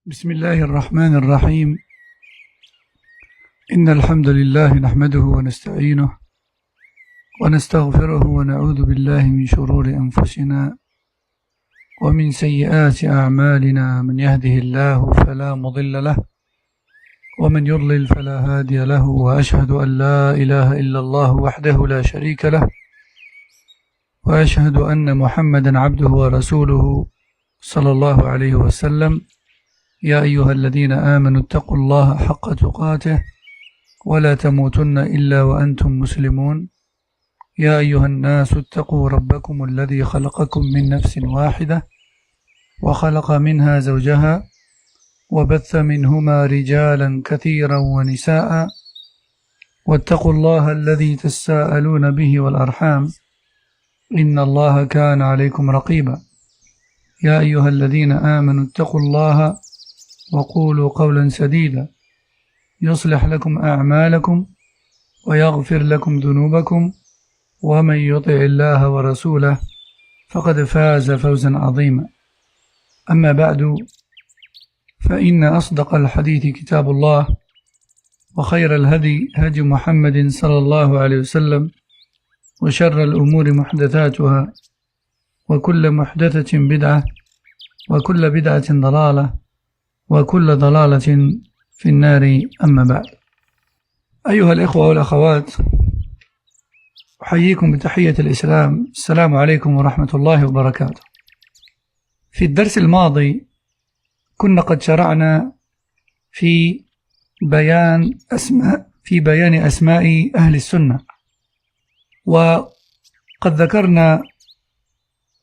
بسم الله الرحمن الرحيم. إن الحمد لله نحمده ونستعينه ونستغفره ونعوذ بالله من شرور أنفسنا ومن سيئات أعمالنا. من يهده الله فلا مضل له ومن يضلل فلا هادي له، وأشهد أن لا إله إلا الله وحده لا شريك له، وأشهد أن محمدا عبده ورسوله صلى الله عليه وسلم. يا أيها الذين آمنوا اتقوا الله حق تقاته ولا تموتن إلا وأنتم مسلمون. يا أيها الناس اتقوا ربكم الذي خلقكم من نفس واحدة وخلق منها زوجها وبث منهما رجالا كثيرا ونساء، واتقوا الله الذي تساءلون به والأرحام إن الله كان عليكم رقيبا. يا أيها الذين آمنوا اتقوا الله وقولوا قولا سديدا يصلح لكم أعمالكم ويغفر لكم ذنوبكم، ومن يطع الله ورسوله فقد فاز فوزا عظيما. أما بعد، فإن أصدق الحديث كتاب الله، وخير الهدي هدي محمد صلى الله عليه وسلم، وشر الأمور محدثاتها، وكل محدثة بدعة، وكل بدعة ضلالة، وكل ضلالة في النار. أما بعد، أيها الإخوة والأخوات، أحييكم بتحية الإسلام. السلام عليكم ورحمة الله وبركاته. في الدرس الماضي كنا قد شرعنا في بيان أسماء أهل السنة، وقد ذكرنا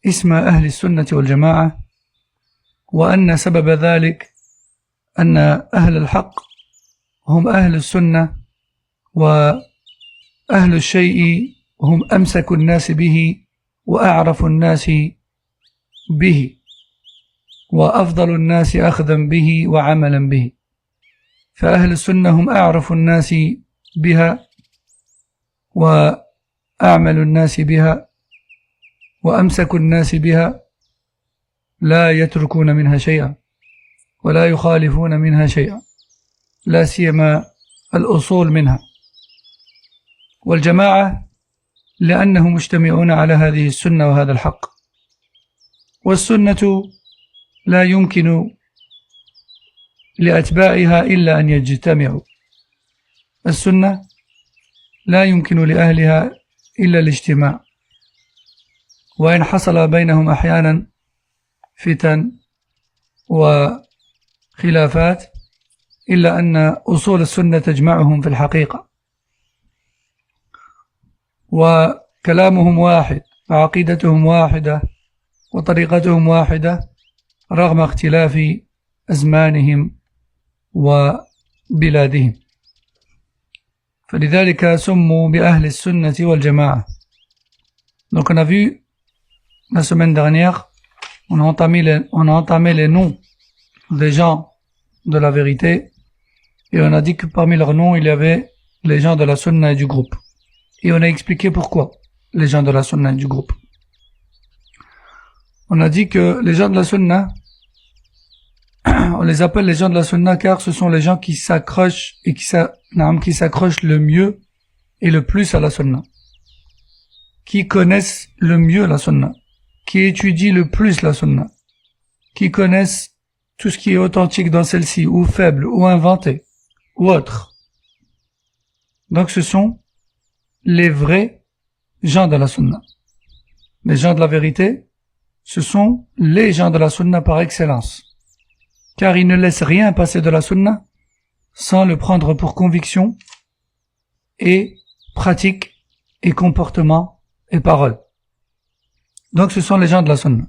اسم أهل السنة والجماعة، وأن سبب ذلك أن أهل الحق هم أهل السنة، وأهل الشيء هم أمسك الناس به وأعرف الناس به وأفضل الناس أخذا به وعملا به. فأهل السنة هم أعرف الناس بها وأعمل الناس بها وأمسك الناس بها، لا يتركون منها شيئا ولا يخالفون منها شيئا، لا سيما الأصول منها. والجماعة لأنهم مجتمعون على هذه السنة وهذا الحق. والسنة لا يمكن لأتباعها إلا أن يجتمعوا. السنة لا يمكن لأهلها إلا الاجتماع، وإن حصل بينهم أحيانا فتن وخلافات إلا أن أصول السنة تجمعهم في الحقيقة، وكلامهم واحد، وعقيدتهم واحدة، وطريقتهم واحدة رغم اختلاف أزمانهم وبلادهم. فلذلك سموا بأهل السنة والجماعة. Donc on a vu la semaine dernière, on a entamé les noms des gens de la vérité, et on a dit que parmi leurs noms il y avait les gens de la sunna et du groupe, et on a expliqué pourquoi les gens de la sunna et du groupe. On a dit que les gens de la sunna, on les appelle les gens de la sunna car ce sont les gens qui s'accrochent et qui s'accrochent le mieux et le plus à la sunna, qui connaissent le mieux la sunna, qui étudient le plus la sunna, qui connaissent tout ce qui est authentique dans celle-ci, ou faible, ou inventé, ou autre. Donc ce sont les vrais gens de la sunna. Les gens de la vérité, ce sont les gens de la sunna par excellence, car ils ne laissent rien passer de la sunna sans le prendre pour conviction et pratique et comportement et parole. Donc ce sont les gens de la sunna.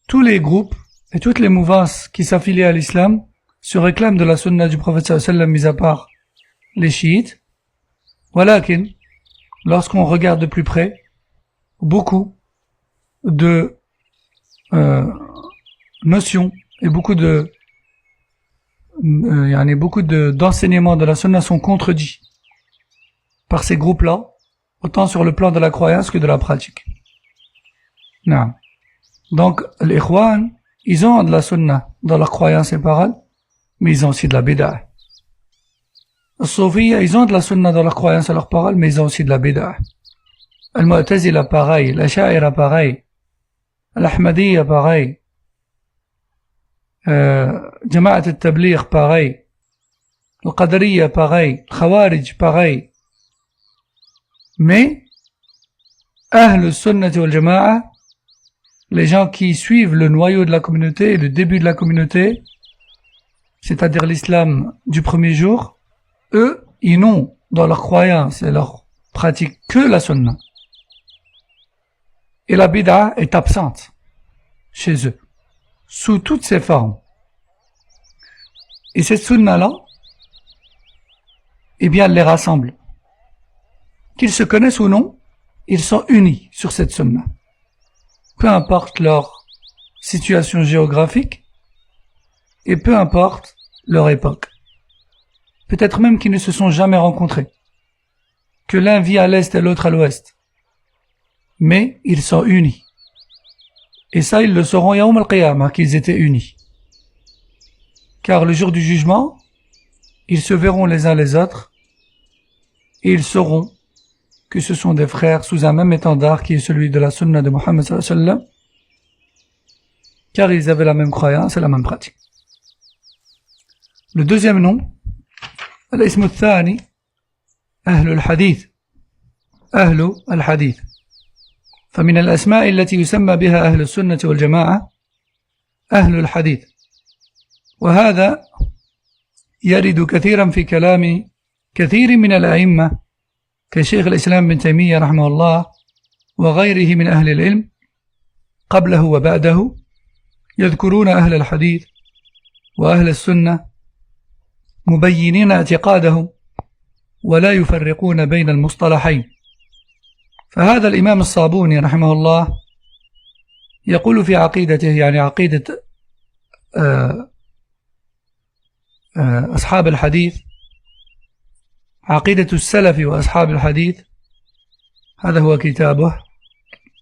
Tous les groupes et toutes les mouvances qui s'affilient à l'islam se réclament de la sunna du prophète sallallahu alayhi wa sallam, mis à part les chiites. Walakin, lorsqu'on regarde de plus près, beaucoup de notions et beaucoup d'enseignements de la sunna sont contredits par ces groupes-là, autant sur le plan de la croyance que de la pratique. Non. Donc, l'ikhwan, ils ont de la sunna dans leur croyance et parole, mais ils ont aussi de la bid'ah. Al-Soufiyya, ils ont de la sunna dans leur croyance et leur parole, mais ils ont aussi de la bid'ah. Al-Mu'tazila, pareil. L'Asha'ira, pareil. Al-Ahmadiyya, pareil. Jama'at al-Tabligh, pareil. Al-Qadariyya, pareil. Al-Khawarij, pareil. Mais, Ahl al-Sunnati wal-Jama'a, les gens qui suivent le noyau de la communauté, le début de la communauté, c'est-à-dire l'islam du premier jour, eux, ils n'ont dans leur croyance et leur pratique que la sunna. Et la bid'a est absente chez eux, sous toutes ses formes. Et cette sunna-là, eh bien, elle les rassemble. Qu'ils se connaissent ou non, ils sont unis sur cette sunna. Peu importe leur situation géographique, et peu importe leur époque. Peut-être même qu'ils ne se sont jamais rencontrés, que l'un vit à l'est et l'autre à l'ouest. Mais ils sont unis. Et ça, ils le sauront Yawm al-Qiyamah, qu'ils étaient unis. Car le jour du jugement, ils se verront les uns les autres, et ils sauront que ce sont des frères sous un même étendard qui est celui de la sunna de Muhammad sallallahu alayhi wa sallam, car ils avaient la même croyance et la même pratique. Le deuxième nom, الاسم الثاني أهل الحديث أهل الحديث فمن الأسماء التي يسمى بها أهل السنة والجماعة أهل الحديث وهذا يرد كثيرا في كلام كثير من الأئمة كشيخ الإسلام بن تيمية رحمه الله وغيره من أهل العلم قبله وبعده يذكرون أهل الحديث وأهل السنة مبينين اعتقادهم ولا يفرقون بين المصطلحين. فهذا الإمام الصابوني رحمه الله يقول في عقيدته يعني عقيدة أصحاب الحديث عقيدة السلف وأصحاب الحديث هذا هو كتابه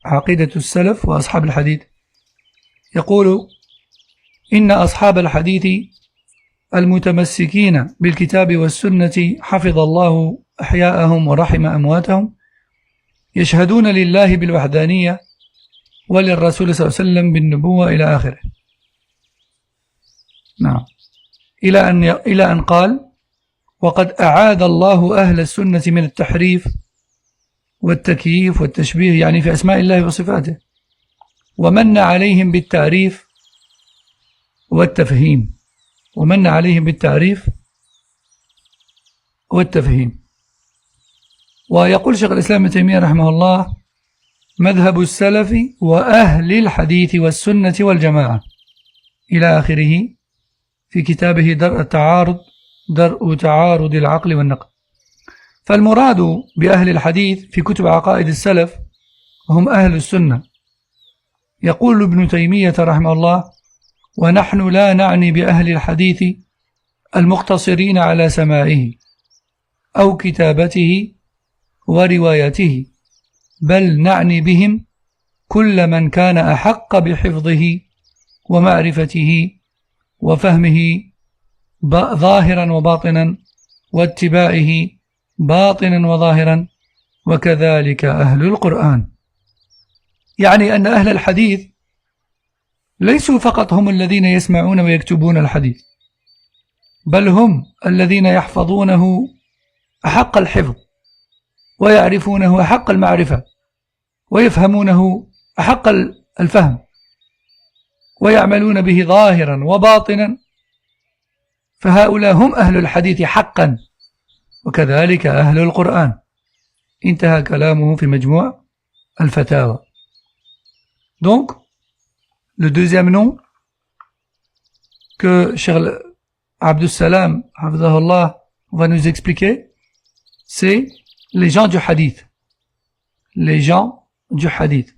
عقيدة السلف وأصحاب الحديث يقول إن أصحاب الحديث المتمسكين بالكتاب والسنة حفظ الله أحياءهم ورحم أمواتهم يشهدون لله بالوحدانية وللرسول صلى الله عليه وسلم بالنبوة إلى آخره. نعم. إلى أن قال وقد أعاد الله أهل السنة من التحريف والتكييف والتشبيه يعني في أسماء الله وصفاته ومن عليهم بالتعريف والتفهيم ومن عليهم بالتعريف والتفهيم. ويقول شيخ الإسلام ابن تيمية رحمه الله مذهب السلف وأهل الحديث والسنة والجماعة إلى آخره في كتابه درء تعارض العقل والنقل. فالمراد بأهل الحديث في كتب عقائد السلف هم أهل السنة. يقول ابن تيمية رحمه الله ونحن لا نعني بأهل الحديث المقتصرين على سماعه أو كتابته وروايته بل نعني بهم كل من كان أحق بحفظه ومعرفته وفهمه ظاهرا وباطنا واتباعه باطنا وظاهرا وكذلك أهل القرآن. يعني أن أهل الحديث ليسوا فقط هم الذين يسمعون ويكتبون الحديث بل هم الذين يحفظونه أحق الحفظ ويعرفونه أحق المعرفة ويفهمونه أحق الفهم ويعملون به ظاهرا وباطنا فهؤلاء هم أهل الحديث حقا وكذلك أهل القرآن. انتهى كلامه في مجموع الفتاوى. Donc, le deuxième nom que Cheikh Abdus Salam Hafidhahullah va nous expliquer, c'est les gens du hadith. Les gens du hadith.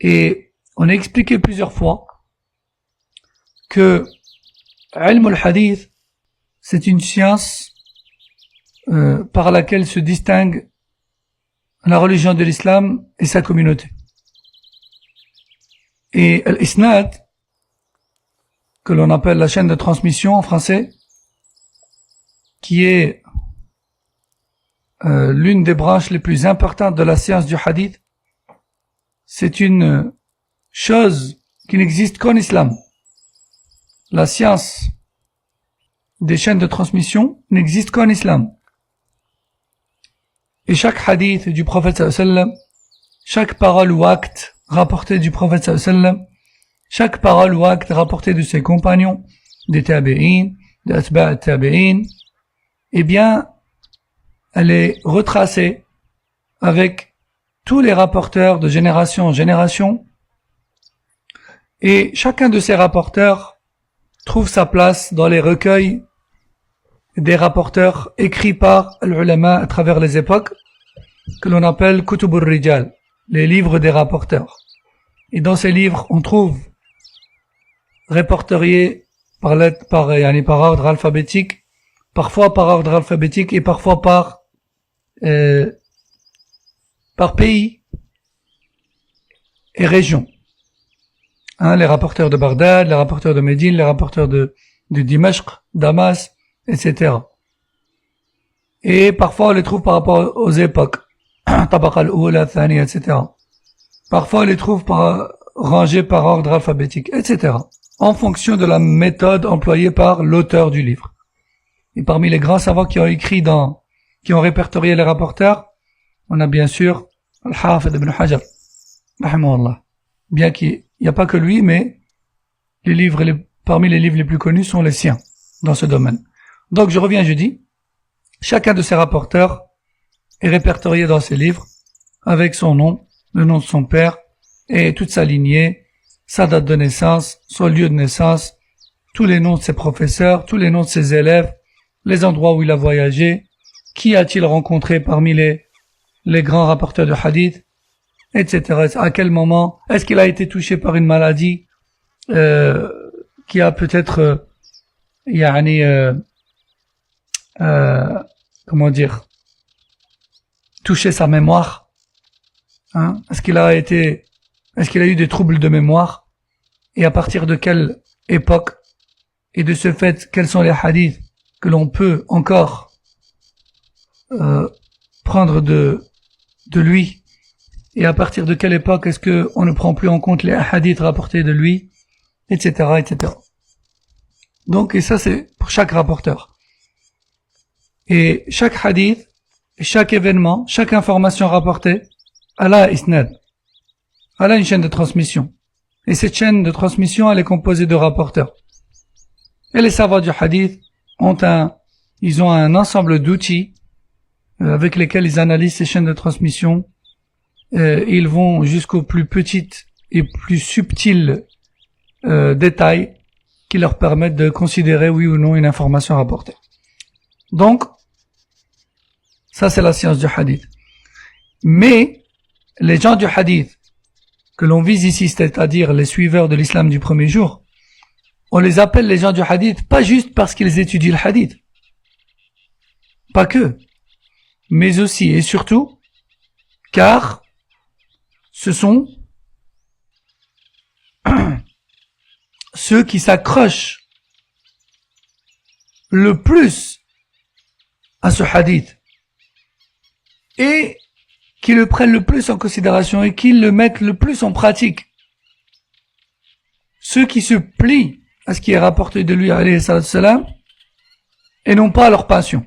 Et on a expliqué plusieurs fois que ilm al-hadith, c'est une science par laquelle se distingue la religion de l'islam et sa communauté. Et l'isnad, que l'on appelle la chaîne de transmission en français, qui est l'une des branches les plus importantes de la science du hadith. C'est une chose qui n'existe qu'en islam. La science des chaînes de transmission n'existe qu'en islam. Et chaque hadith du prophète sallallahu alayhi wa sallam, chaque parole ou acte rapporté du prophète sallallahu alayhi wa sallam, chaque parole ou acte rapporté de ses compagnons, des tabi'in, des atba' tabi'in, eh bien, elle est retracée avec tous les rapporteurs de génération en génération, et chacun de ces rapporteurs trouve sa place dans les recueils des rapporteurs écrits par l'ulama à travers les époques, que l'on appelle Kutub al-Rijal, les livres des rapporteurs. Et dans ces livres, on trouve répertoriés par ordre alphabétique, parfois par ordre alphabétique et parfois par pays et région. Les rapporteurs de Bagdad, les rapporteurs de Médine, les rapporteurs de Dimashq, Damas, etc. Et parfois on les trouve par rapport aux époques, Tabaqa al-Oula, Thani, etc. Parfois on les trouve rangés par ordre alphabétique, etc. En fonction de la méthode employée par l'auteur du livre. Et parmi les grands savants qui ont écrit qui ont répertorié les rapporteurs, on a bien sûr Al-Hafid ibn Hajar, rahimahullah. Bien qu'il n'y a pas que lui, mais parmi les livres les plus connus sont les siens dans ce domaine. Donc je reviens, je dis, chacun de ces rapporteurs est répertorié dans ses livres avec son nom, le nom de son père et toute sa lignée, sa date de naissance, son lieu de naissance, tous les noms de ses professeurs, tous les noms de ses élèves, les endroits où il a voyagé, qui a-t-il rencontré parmi les grands rapporteurs de hadith, etc. À quel moment est-ce qu'il a été touché par une maladie qui a peut-être touché sa mémoire, est-ce qu'il a eu des troubles de mémoire, et à partir de quelle époque, et de ce fait quels sont les hadiths que l'on peut encore prendre de lui, et à partir de quelle époque est-ce que on ne prend plus en compte les hadiths rapportés de lui, etc., etc. Donc, et ça c'est pour chaque rapporteur. Et chaque hadith, chaque événement, chaque information rapportée, elle a isnad, elle a une chaîne de transmission. Et cette chaîne de transmission, elle est composée de rapporteurs. Et les savants du hadith ils ont un ensemble d'outils avec lesquels ils analysent ces chaînes de transmission. Ils vont jusqu'aux plus petites et plus subtils détails qui leur permettent de considérer oui ou non une information rapportée. Donc, ça c'est la science du hadith. Mais les gens du hadith que l'on vise ici, c'est-à-dire les suiveurs de l'islam du premier jour, on les appelle les gens du hadith pas juste parce qu'ils étudient le hadith, pas que, mais aussi et surtout car ce sont ceux qui s'accrochent le plus à ce hadith et qui le prennent le plus en considération et qui le mettent le plus en pratique. Ceux qui se plient à ce qui est rapporté de lui, alayhi salatu salam, et non pas à leur passion.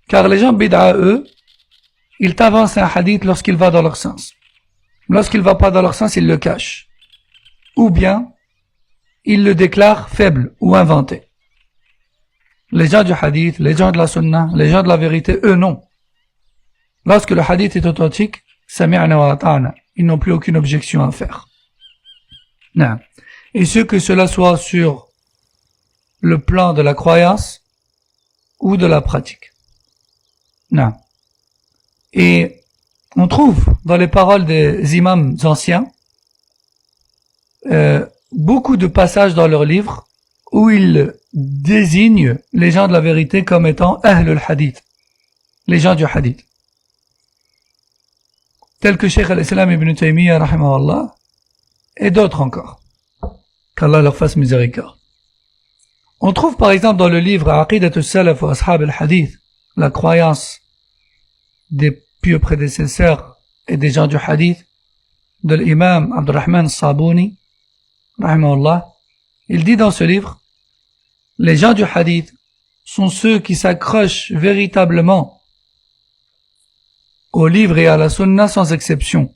Car les gens bid'a, eux, ils t'avancent un hadith lorsqu'il va dans leur sens. Lorsqu'il va pas dans leur sens, ils le cachent. Ou bien, ils le déclarent faible ou inventé. Les gens du hadith, les gens de la sunnah, les gens de la vérité, eux non. Lorsque le hadith est authentique, sami'na wa ata'na, ils n'ont plus aucune objection à faire. Non. Et ce que cela soit sur le plan de la croyance ou de la pratique. Non. Et on trouve dans les paroles des imams anciens beaucoup de passages dans leurs livres où ils désignent les gens de la vérité comme étant ahlul hadith, les gens du hadith. Tels que Cheikh al-Islam ibn Taymiyyah, rahimahullah, et d'autres encore. Qu'Allah leur fasse miséricorde. On trouve par exemple dans le livre Aqidat al-Salaf wa Ashab al-Hadith, la croyance des pieux prédécesseurs et des gens du hadith, de l'imam Abdurrahman al-Sabouni, rahimahullah. Il dit dans ce livre, les gens du hadith sont ceux qui s'accrochent véritablement au livre et à la sunna sans exception.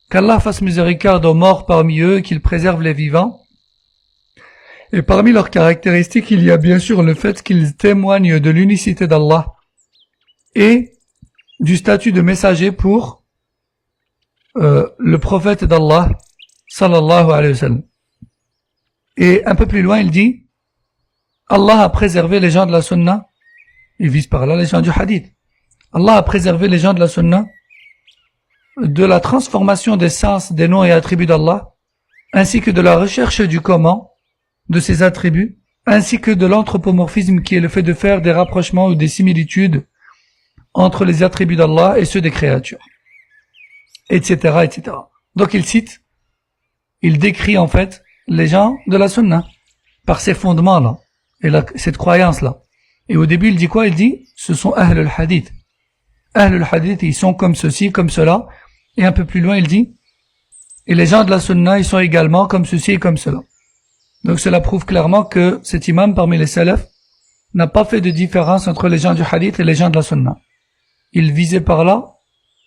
Qu'Allah fasse miséricorde aux morts parmi eux, qu'il préserve les vivants. Et parmi leurs caractéristiques, il y a bien sûr le fait qu'ils témoignent de l'unicité d'Allah et du statut de messager pour le prophète d'Allah, sallallahu alayhi wa sallam. Et un peu plus loin, il dit, Allah a préservé les gens de la sunna, il vise par là les gens du hadith. Allah a préservé les gens de la sunna de la transformation des sens, des noms et attributs d'Allah, ainsi que de la recherche du comment de ses attributs, ainsi que de l'anthropomorphisme qui est le fait de faire des rapprochements ou des similitudes entre les attributs d'Allah et ceux des créatures, etc., etc. Donc il décrit en fait les gens de la sunna par ces fondements-là et cette croyance-là. Et au début, il dit quoi? Il dit, ce sont Ahl al-Hadith. Ahl al-Hadith, ils sont comme ceci, comme cela. Et un peu plus loin, il dit, et les gens de la sunna, ils sont également comme ceci et comme cela. Donc cela prouve clairement que cet imam parmi les salafs n'a pas fait de différence entre les gens du hadith et les gens de la sunna. Il visait par là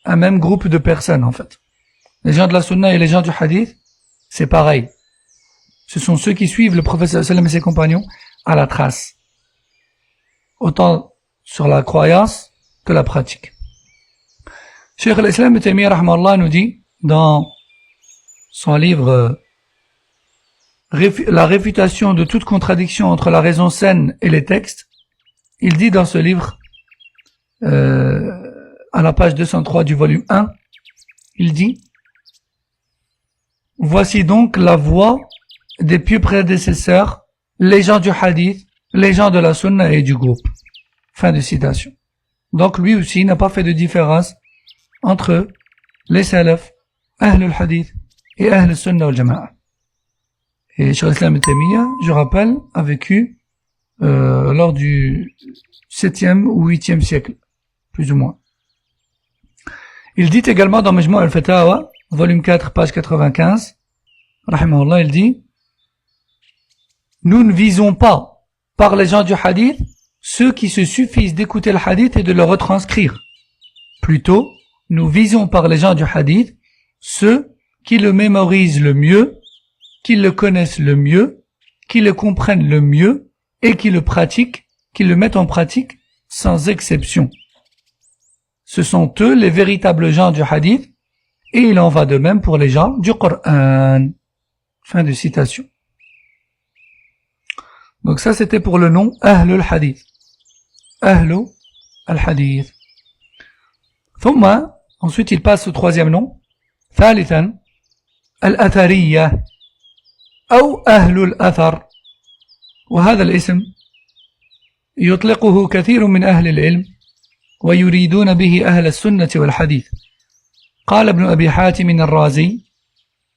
un même groupe de personnes en fait. Les gens de la sunna et les gens du hadith, c'est pareil. Ce sont ceux qui suivent le prophète sallallahu alayhi wa sallam et ses compagnons à la trace. Autant sur la croyance que la pratique. Cheikh al-Islam Ibn Taymiyyah rahimahullah nous dit dans son livre La réfutation de toute contradiction entre la raison saine et les textes, il dit dans ce livre à la page 203 du volume 1, il dit: voici donc la voie des pieux prédécesseurs, les gens du hadith, les gens de la sunna et du groupe. Fin de citation. Donc lui aussi n'a pas fait de différence entre les salafs, Ahl al-Hadith et Ahl al-Sunna wal-Jama'a. Et Cheikh al-Islam Ibn Taymiyyah, je rappelle, a vécu lors du 7e ou 8e siècle, plus ou moins. Il dit également dans Majmu' al-Fatawa, volume 4, page 95, rahimahullah, il dit: nous ne visons pas, par les gens du hadith, ceux qui se suffisent d'écouter le hadith et de le retranscrire. Plutôt, nous visons par les gens du hadith ceux qui le mémorisent le mieux, qui le connaissent le mieux, qui le comprennent le mieux et qui le pratiquent, qui le mettent en pratique sans exception. Ce sont eux les véritables gens du hadith et il en va de même pour les gens du Coran. Fin de citation. Donc ça c'était pour le nom Ahl al-Hadith. Ahl al-Hadith. Thumma, ensuite il passe au troisième nom. Thalithan, al-Athariyya. أو أهل الأثر وهذا الاسم يطلقه كثير من أهل العلم ويريدون به أهل السنة والحديث. قال ابن أبي حاتم الرازي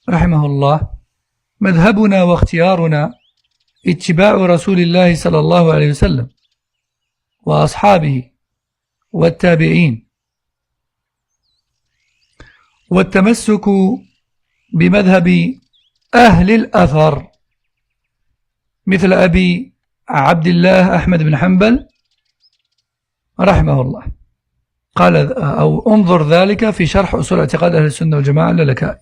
رحمه الله: مذهبنا واختيارنا اتباع رسول الله صلى الله عليه وسلم وأصحابه والتابعين والتمسك بمذهب أهل الأثر مثل أبي عبد الله أحمد بن حنبل رحمه الله. قال أو انظر ذلك في شرح أصول اعتقاد أهل السنة والجماعة للكائي.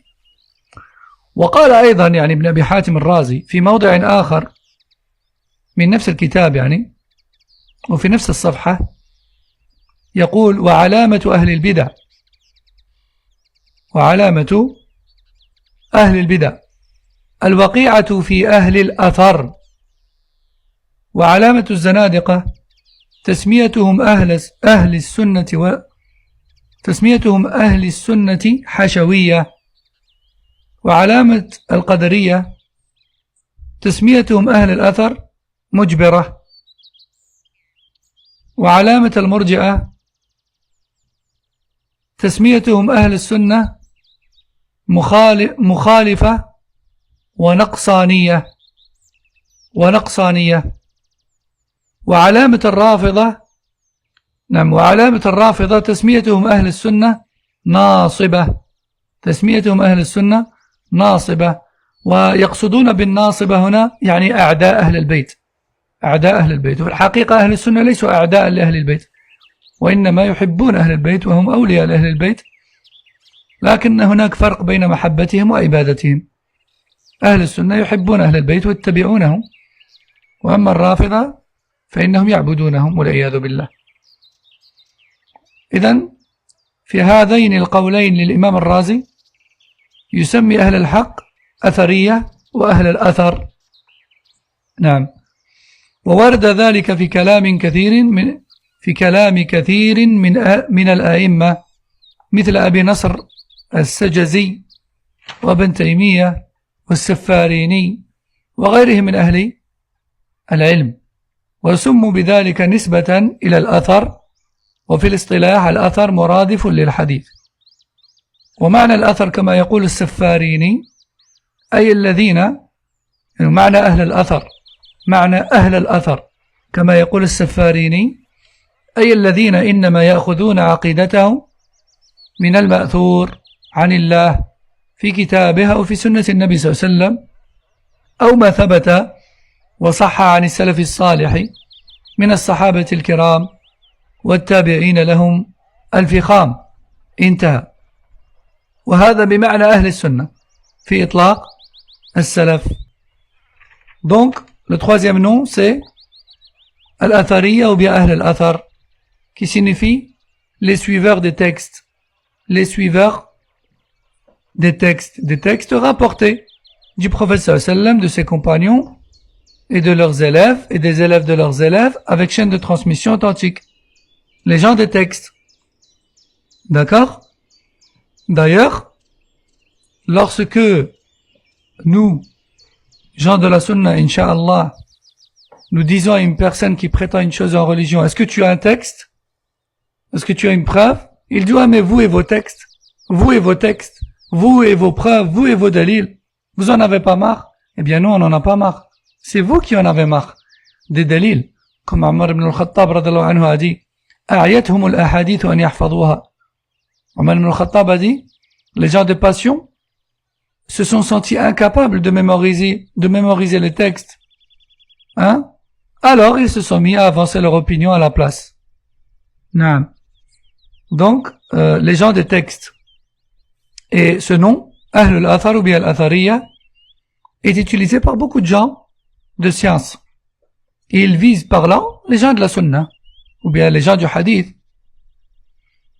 وقال أيضا يعني ابن أبي حاتم الرازي في موضع آخر من نفس الكتاب يعني وفي نفس الصفحة يقول: وعلامة أهل البدع الوقيعة في أهل الأثر، وعلامة الزنادقة تسميتهم أهل السنة حشوية، وعلامة القدرية تسميتهم أهل الأثر مجبرة، وعلامة المرجئة تسميتهم أهل السنة مخالفة ونقصانية. وعلامة الرافضة نعم وعلامة الرافضة تسميتهم أهل السنة ناصبة، تسميتهم أهل السنة ناصبة، ويقصدون بالناصبة هنا يعني أعداء أهل البيت، أعداء أهل البيت. وفي الحقيقة أهل السنة ليسوا أعداء لأهل البيت، وإنما يحبون أهل البيت وهم أولياء لأهل البيت، لكن هناك فرق بين محبتهم وعبادتهم. أهل السنة يحبون أهل البيت ويتبعونهم، وأما الرافضة فإنهم يعبدونهم والعياذ بالله. إذن في هذين القولين للإمام الرازي يسمي أهل الحق أثرية وأهل الأثر. نعم. وورد ذلك في كلام كثير من الآئمة مثل أبي نصر السجزي وابن تيمية والسفاريني وغيرهم من أهل العلم، وسموا بذلك نسبة إلى الأثر. وفي الاصطلاح الأثر مرادف للحديث. ومعنى الأثر كما يقول السفاريني أي الذين، معنى أهل الأثر، معنى أهل الأثر كما يقول السفاريني أي الذين إنما يأخذون عقيدتهم من المأثور عن الله في كتابه أو في سنة النبي صلى الله عليه وسلم، أو ما ثبت وصح عن السلف الصالح من الصحابة الكرام والتابعين لهم الفخام. انتهى. وهذا بمعنى أهل السنة في إطلاق السلف. Donc, le troisième nom, c'est Al-Athariya ou bien Ahl al-Athar, qui signifie les suiveurs des textes. Les suiveurs des textes rapportés du prophète sallallahu alayhi wa sallam, de ses compagnons et de leurs élèves et des élèves de leurs élèves avec chaîne de transmission authentique. Les gens des textes. D'accord? D'ailleurs, lorsque nous, gens de la Sunna, Inch'Allah, nous disons à une personne qui prétend une chose en religion, est-ce que tu as un texte? Est-ce que tu as une preuve? Il dit, ah, mais vous et vos textes, vous et vos textes, vous et vos preuves, vous et vos dalils, vous en avez pas marre? Eh bien, nous, on n'en a pas marre. C'est vous qui en avez marre des dalils. Comme Omar ibn al-Khattab radhiyallahu anhu a dit, أعيتهم الأحاديث أن يحفظوها. Omar ibn al-Khattab a dit, les gens de passion se sont sentis incapables de mémoriser les textes. Hein? Alors, ils se sont mis à avancer leur opinion à la place. Non. Donc, les gens des textes. Et ce nom, Ahl al-Athar ou bien al-Athariya, est utilisé par beaucoup de gens de science. Et ils visent par là les gens de la Sunna, ou bien les gens du Hadith.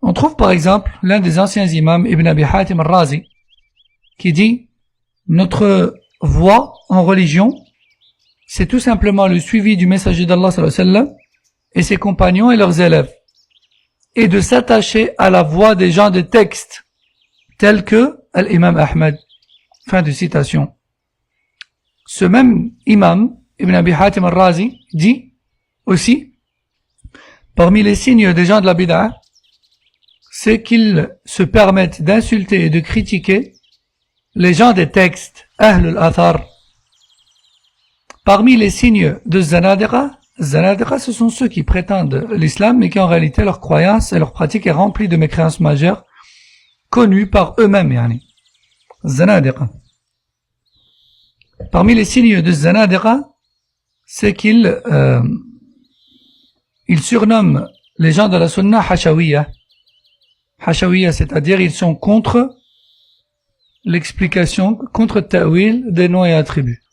On trouve par exemple l'un des anciens imams, Ibn Abi Hatim al-Razi, qui dit « Notre voie en religion, c'est tout simplement le suivi du messager d'Allah sallallahu alayhi wa sallam et ses compagnons et leurs élèves, et de s'attacher à la voie des gens des textes, tels que l'imam Ahmed. » Fin de citation. Ce même imam, Ibn Abi Hatim al-Razi, dit aussi, parmi les signes des gens de la bid'a, c'est qu'ils se permettent d'insulter et de critiquer les gens des textes, Ahl al-Athar. Parmi les signes de Zanadiqa, ce sont ceux qui prétendent l'islam, mais qui en réalité leur croyance et leur pratique est remplie de mécréances majeures, connues par eux-mêmes, yani. Zanadiqa. Parmi les signes de Zanadiqa, c'est qu'ils surnomment les gens de la Sunna Hashawiyya. Hashawiyya, c'est-à-dire ils sont contre l'explication, contre le ta'wil des noms et attributs.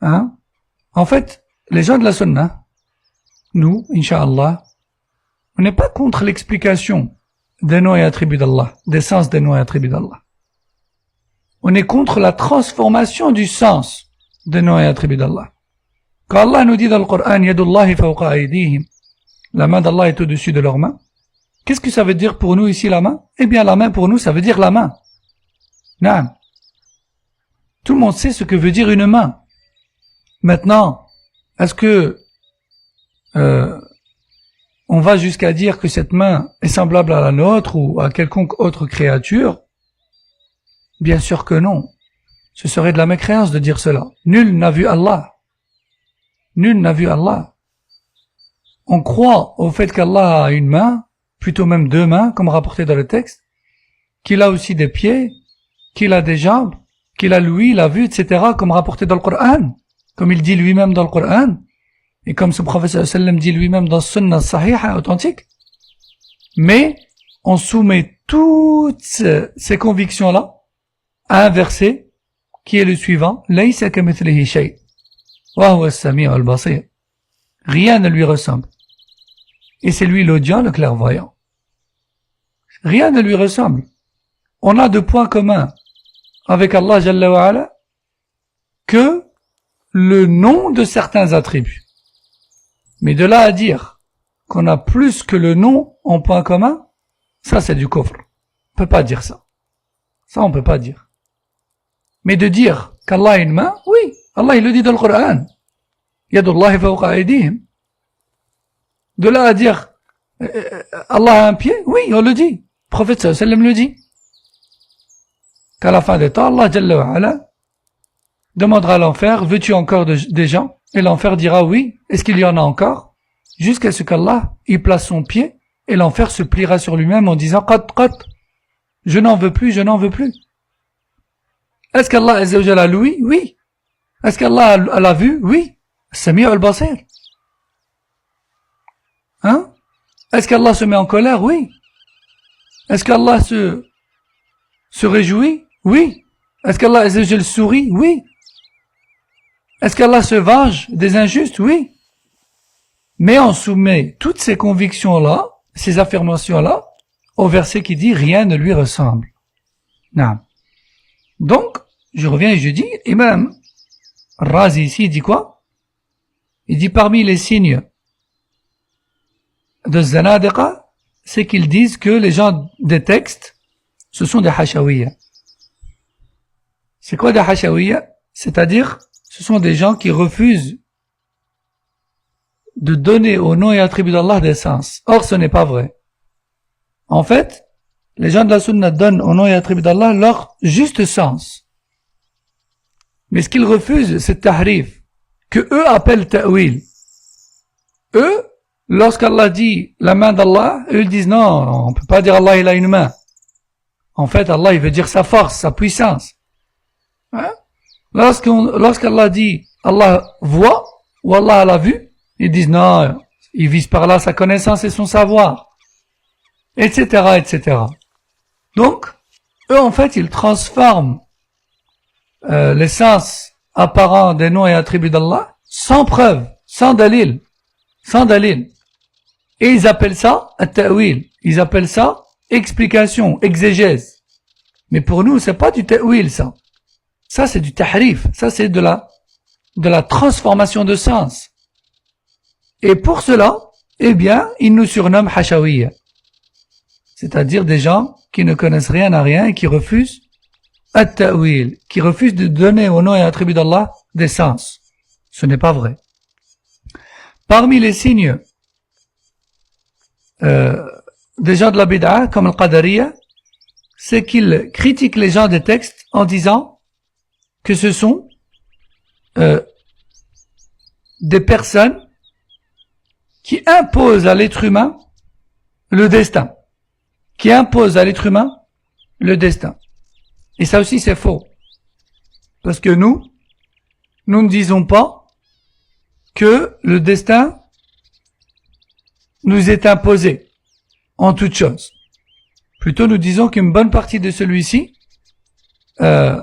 Hein? En fait, les gens de la Sunna, nous, Inch'Allah, on n'est pas contre l'explication des noms et attributs d'Allah, des sens des noms et attributs d'Allah. On est contre la transformation du sens des noms et attributs d'Allah. Quand Allah nous dit dans le Coran, Yadullahi fawqa aydihim, la main d'Allah est au-dessus de leurs mains, qu'est-ce que ça veut dire pour nous ici la main? Eh bien la main pour nous, ça veut dire la main. Naam. Tout le monde sait ce que veut dire une main. Maintenant, est-ce que on va jusqu'à dire que cette main est semblable à la nôtre ou à quelconque autre créature? Bien sûr que non. Ce serait de la mécréance de dire cela. Nul n'a vu Allah. Nul n'a vu Allah. on croit au fait qu'Allah a une main, plutôt même deux mains, comme rapporté dans le texte, qu'il a aussi des pieds, qu'il a des jambes, qu'il a l'ouïe, la vue, etc., comme rapporté dans le Coran, comme il dit lui-même dans le Coran, et comme ce prophète sallallahu alayhi wa sallam dit lui-même dans Sunnah Sahiha, authentique. Mais on soumet toutes ces convictions-là à un verset qui est le suivant, Laysa kamithlihi shay, wa huwa as-sami'u al-basir. Rien ne lui ressemble. Et c'est lui l'audient, le clairvoyant. Rien ne lui ressemble. On a de points communs avec Allah Jalla wa Ala que le nom de certains attributs. Mais de là à dire qu'on a plus que le nom en point commun, ça c'est du kufr. On peut pas dire ça. Ça on peut pas dire. Mais de dire qu'Allah a une main, oui, Allah il le dit dans le Coran. Yadullahi fawqa aydihim. De là à dire Allah a un pied, oui, on le dit. Le prophète sallallahu alayhi wa sallam le dit. Qu'à la fin des temps, Allah Jalla wa Ala demandera à l'enfer, veux-tu encore des gens? Et l'enfer dira oui, est-ce qu'il y en a encore? Jusqu'à ce qu'Allah y place son pied, et l'enfer se pliera sur lui-même en disant, qat, je n'en veux plus, je n'en veux plus. Est-ce qu'Allah Azza wa Jalla a l'ouïe? Oui. Est-ce qu'Allah a la vue? Oui. Sami' al-basir. Hein? Est-ce qu'Allah se met en colère? Oui. Est-ce qu'Allah se réjouit? Oui. Est-ce qu'Allah Azza wa Jalla sourit? Oui. Est-ce qu'Allah se venge des injustes? Oui. Mais on soumet toutes ces convictions-là, ces affirmations-là, au verset qui dit « Rien ne lui ressemble ». Non. Donc, je reviens et je dis, Imam Razi ici, il dit quoi? Il dit parmi les signes de Zanadiqa, c'est qu'ils disent que les gens des textes, ce sont des hachawiyya. C'est quoi des hachawiyya? C'est-à-dire, ce sont des gens qui refusent de donner au nom et attributs d'Allah des sens. Or, ce n'est pas vrai. En fait, les gens de la sunna donnent au nom et attributs d'Allah leur juste sens. Mais ce qu'ils refusent, c'est tahrif, que eux appellent ta'wil. Eux, lorsqu'Allah dit la main d'Allah, eux ils disent non, on peut pas dire Allah il a une main. En fait, Allah il veut dire sa force, sa puissance. Hein? Lorsqu'Allah dit Allah voit ou Allah a la vue, ils disent non, ils visent par là sa connaissance et son savoir, etc., etc. Donc, eux en fait, ils transforment les sens apparents des noms et attributs d'Allah sans preuve, sans dalil. Et ils appellent ça at-ta'wil. Ils appellent ça explication, exégèse. Mais pour nous, c'est pas du ta'wil, ça. Ça, c'est du tahrif. Ça, c'est de la transformation de sens. Et pour cela, eh bien, ils nous surnomment hachawiyya. C'est-à-dire des gens qui ne connaissent rien à rien et qui refusent at-ta'wil, qui refusent de donner au nom et attributs d'Allah des sens. Ce n'est pas vrai. Parmi les signes des gens de la bid'a, comme le Qadariyya, c'est qu'ils critiquent les gens des textes en disant que ce sont des personnes qui imposent à l'être humain le destin. Qui imposent à l'être humain le destin. Et ça aussi c'est faux. Parce que nous ne disons pas que le destin nous est imposé en toute chose. Plutôt nous disons qu'une bonne partie de celui-ci est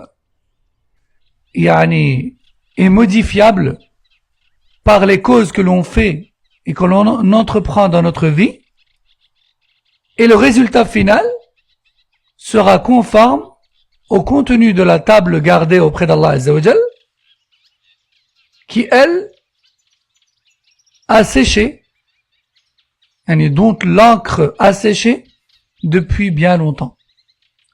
modifiable par les causes que l'on fait et que l'on entreprend dans notre vie, et le résultat final sera conforme au contenu de la table gardée auprès d'Allah Azza wa Jal, qui elle a séché, et dont l'encre a séché depuis bien longtemps.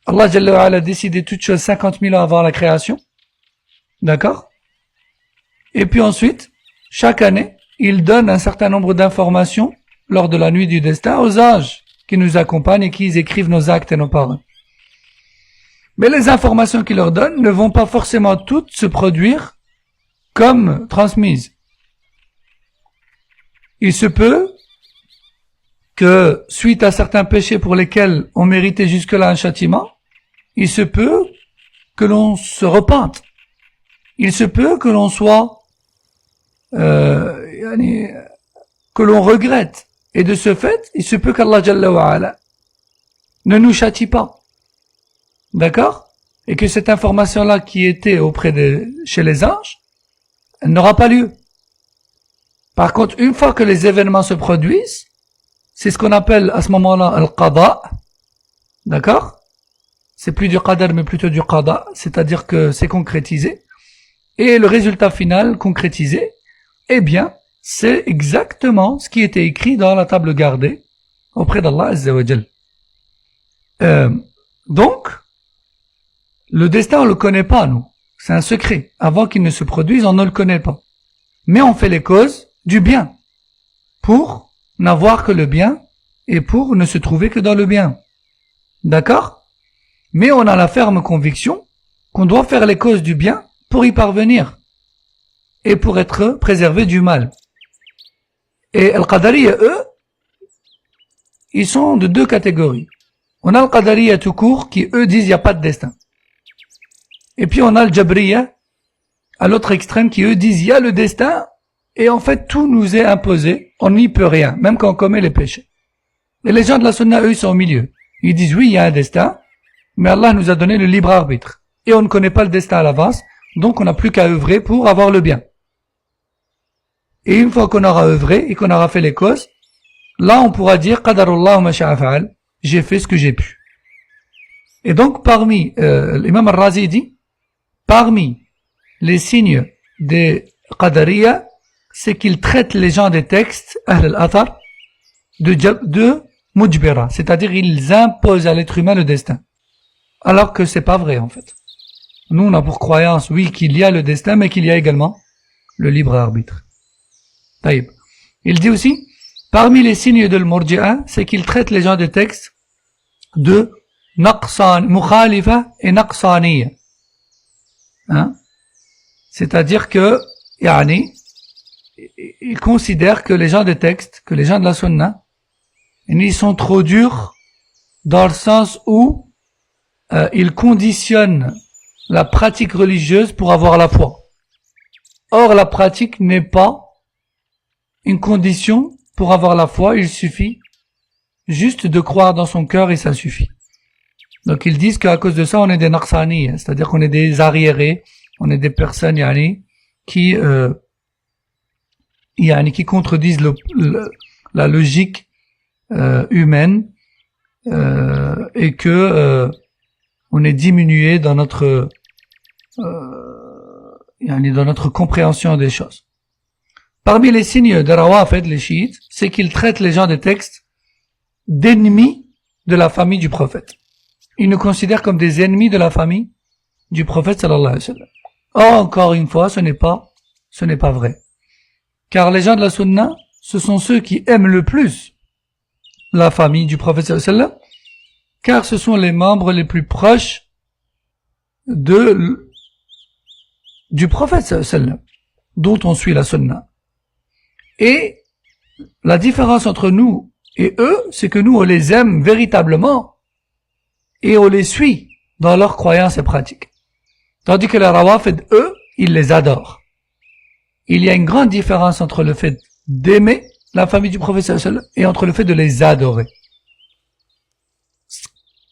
Allah Jalla wa Ala a décidé toutes choses 50 000 ans avant la création, d'accord? Et puis ensuite, chaque année, il donne un certain nombre d'informations lors de la nuit du destin aux anges qui nous accompagnent et qui écrivent nos actes et nos paroles. Mais les informations qu'il leur donne ne vont pas forcément toutes se produire comme transmises. Il se peut que suite à certains péchés pour lesquels on méritait jusque-là un châtiment, il se peut que l'on se repente. Il se peut que l'on soit, que l'on regrette. Et de ce fait, il se peut qu'Allah Jalla wa Ala ne nous châtie pas. D'accord? Et que cette information-là qui était chez les anges, elle n'aura pas lieu. Par contre, une fois que les événements se produisent, c'est ce qu'on appelle à ce moment-là al-qada. D'accord? C'est plus du qadar mais plutôt du qada, c'est-à-dire que c'est concrétisé. Et le résultat final concrétisé, eh bien, c'est exactement ce qui était écrit dans la table gardée auprès d'Allah Azza wa Jal. Donc, le destin on le connaît pas, nous. C'est un secret. Avant qu'il ne se produise, on ne le connaît pas. Mais on fait les causes du bien pour n'avoir que le bien et pour ne se trouver que dans le bien. D'accord? Mais on a la ferme conviction qu'on doit faire les causes du bien pour y parvenir et pour être préservé du mal. Et Al-Qadariya, eux, ils sont de deux catégories. On a Al-Qadariya tout court qui, eux, disent il n'y a pas de destin. Et puis on a le Jabriya, à l'autre extrême, qui, eux, disent il y a le destin et en fait tout nous est imposé, on n'y peut rien, même quand on commet les péchés. Et les gens de la Sunna, eux, ils sont au milieu. Ils disent oui, il y a un destin, mais Allah nous a donné le libre arbitre. Et on ne connaît pas le destin à l'avance, donc on n'a plus qu'à œuvrer pour avoir le bien. Et une fois qu'on aura œuvré et qu'on aura fait les causes, là on pourra dire qadarullah ma sha'a fa'al, j'ai fait ce que j'ai pu. Et donc parmi l'imam al-Razi dit, parmi les signes des qadariya, c'est qu'ils traitent les gens des textes ahl al-athar de mujbira, c'est-à-dire ils imposent à l'être humain le destin. Alors que c'est pas vrai en fait. Nous on a pour croyance, oui, qu'il y a le destin, mais qu'il y a également le libre arbitre. Taïb. Il dit aussi, parmi les signes de l'Murji'a, c'est qu'il traite les gens des textes de mukhalifa et naqsaniya. Hein? C'est-à-dire que, il considère que les gens des textes, que les gens de la sunna, ils sont trop durs dans le sens où ils conditionnent la pratique religieuse pour avoir la foi. Or, la pratique n'est pas une condition pour avoir la foi, il suffit juste de croire dans son cœur et ça suffit. Donc ils disent qu'à cause de ça, on est des naqsani, c'est-à-dire qu'on est des arriérés, on est des personnes qui contredisent la logique humaine et que on est diminué dans notre compréhension des choses. Parmi les signes de Rawafid, les chiites, c'est qu'ils traitent les gens des textes d'ennemis de la famille du prophète. Ils nous considèrent comme des ennemis de la famille du prophète sallallahu alayhi wa sallam. Or, encore une fois, ce n'est pas vrai. Car les gens de la sunna, ce sont ceux qui aiment le plus la famille du prophète sallallahu alayhi wa sallam, car ce sont les membres les plus proches du prophète sallallahu alayhi wa sallam, dont on suit la sunna. Et la différence entre nous et eux, c'est que nous, on les aime véritablement et on les suit dans leurs croyances et pratiques. Tandis que les Rawafid, eux, ils les adorent. Il y a une grande différence entre le fait d'aimer la famille du prophète sallallahu alayhi wa sallam et entre le fait de les adorer.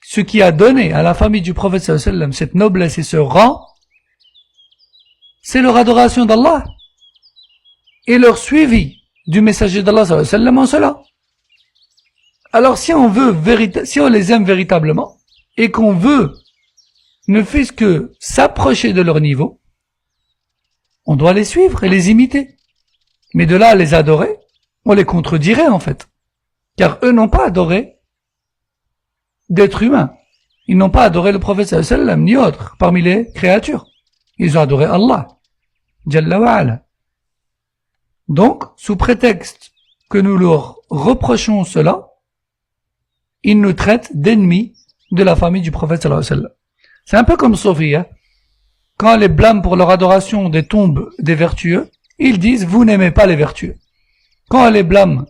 Ce qui a donné à la famille du prophète sallallahu alayhi wa sallam cette noblesse et ce rang, c'est leur adoration d'Allah et leur suivi du messager d'Allah sallallahu alayhi wa sallam en cela. Alors si on les aime véritablement et qu'on veut ne fût-ce que s'approcher de leur niveau, on doit les suivre et les imiter. Mais de là à les adorer, on les contredirait en fait. Car eux n'ont pas adoré d'êtres humains. Ils n'ont pas adoré le prophète sallallahu alayhi wa sallam ni autre parmi les créatures. Ils ont adoré Allah Jalla wa ala. Donc, sous prétexte que nous leur reprochons cela, ils nous traitent d'ennemis de la famille du prophète sallallahu alayhi wa sallam. C'est un peu comme Sophie, hein? Quand on les blâme pour leur adoration des tombes des vertueux, ils disent vous n'aimez pas les vertueux. Quand on les blâme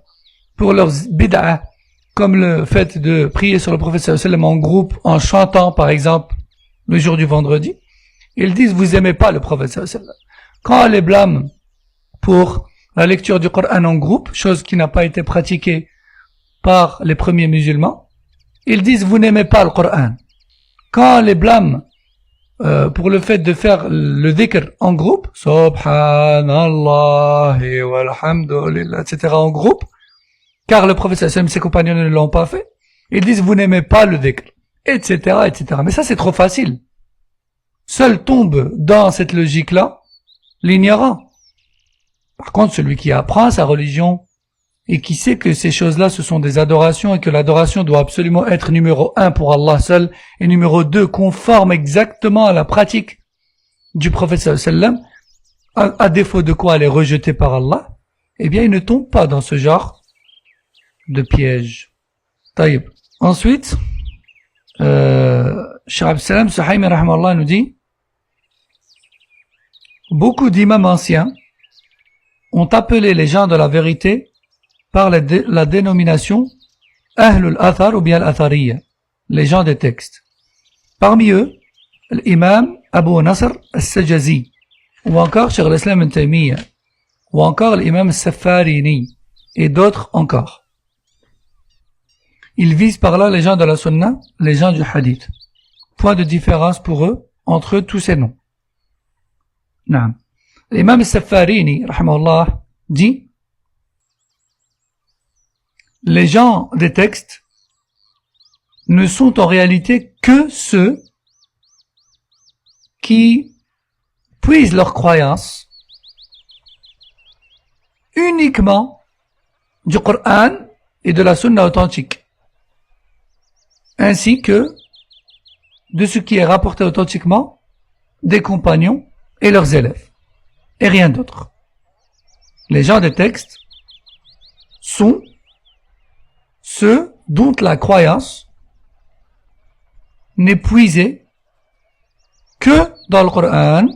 pour leurs bid'ah comme le fait de prier sur le prophète sallallahu alayhi wa sallam en groupe, en chantant par exemple le jour du vendredi, ils disent vous aimez pas le prophète sallallahu alayhi wa sallam. Quand on les blâme pour la lecture du Coran en groupe, chose qui n'a pas été pratiquée par les premiers musulmans, ils disent vous n'aimez pas le Coran. Quand on les blâme pour le fait de faire le dhikr en groupe, Subhanallah walhamdulillah, etc. en groupe, car le prophète sallallahu alayhi wa sallam et ses compagnons ne l'ont pas fait, ils disent vous n'aimez pas le dhikr, etc., etc. Mais ça c'est trop facile. Seul tombe dans cette logique-là l'ignorant. Par contre, celui qui apprend sa religion et qui sait que ces choses-là, ce sont des adorations et que l'adoration doit absolument être numéro 1 pour Allah seul et numéro 2 conforme exactement à la pratique du prophète sallallahu alayhi wa sallam, à défaut de quoi elle est rejetée par Allah, eh bien, il ne tombe pas dans ce genre de piège. Taïb. Ensuite, Cheikh Abdel Suhaymi rahimahullah nous dit beaucoup d'imams anciens ont appelé les gens de la vérité par la dénomination Ahlul Athar ou bien Al-Athariya, les gens des textes. Parmi eux, l'imam Abu Nasr al-Sajazi, ou encore Cheikh al-Islam ibn Taymiyyah, ou encore l'imam al-Safarini, et d'autres encore. Ils visent par là les gens de la Sunna, les gens du Hadith. Point de différence pour eux entre tous ces noms. Naam. L'imam al-Safarini, rahimahullah, dit les gens des textes ne sont en réalité que ceux qui puisent leur croyance uniquement du Coran et de la Sunna authentique, ainsi que de ce qui est rapporté authentiquement des compagnons et leurs élèves, et rien d'autre. Les gens des textes sont ceux dont la croyance n'est puisée que dans le Coran,